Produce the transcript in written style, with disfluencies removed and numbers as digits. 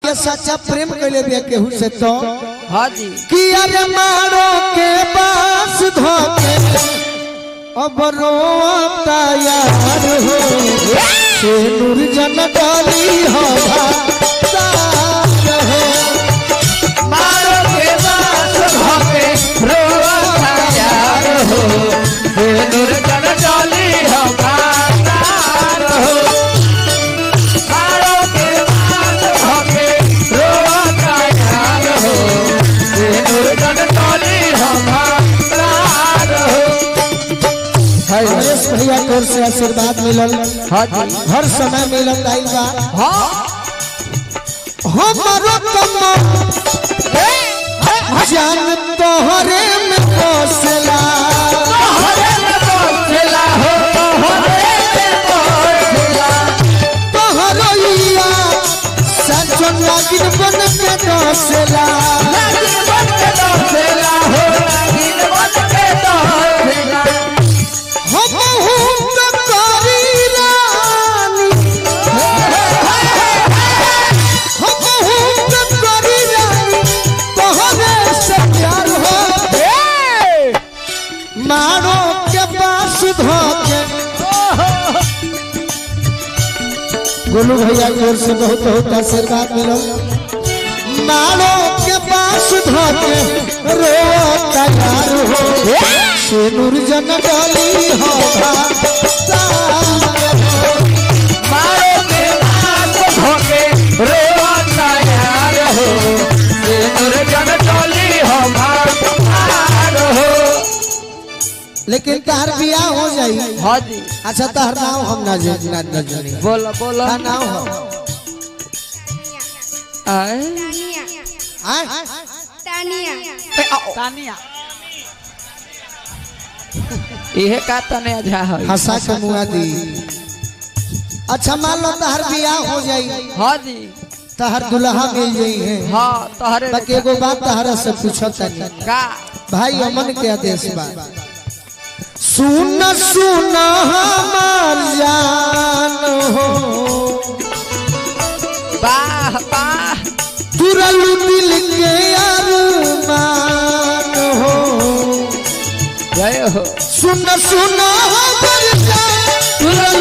के सच्चा प्रेम कैले बिया केहू से तो हाँ जी कि अरे मारो के पास धोके अब रोता यार हो से नूर जन डाली हो मारो के पास धोके रोता यार हो से नूर जन डाली हो भैया तोर से आशीर्वाद मिलल हाँ जी हर समय मिलल आइल बा हाँ हमारो कमा जान तोहरे में बसला तोहरे में बसला हो तोहरो इया सचो नागिन बन के डसला नागिन बन के डसला हो नागिन बन के डसला मारो के पास धोके गोलू भैया की ओर से बहुत बहुत आशीर्वाद मिलो मारो के पास धोके रोता यार हो से नूर जन डाली हो मारो के पास धोके रोता यार हो से नूर जन डाली हो लेकिन तहर बियाह हो जाई हाँ जी अच्छा तहर नाम हम ना जानी बोला बोला नाम हो तानिया इहे का तने झा है हंसा के मुआ दी अच्छा मान लो तहर बियाह हो जाई हाँ जी तहर दुल्हा मिल जाई है हाँ तहरे बाकी एगो बात तहरा से पूछत नहीं का भाई अमन के आदेश बा सुन सुन हमार जान हो वाह वाह तुरल दिल के अरमान हो जय हो सुन सुन हमार जान तुरल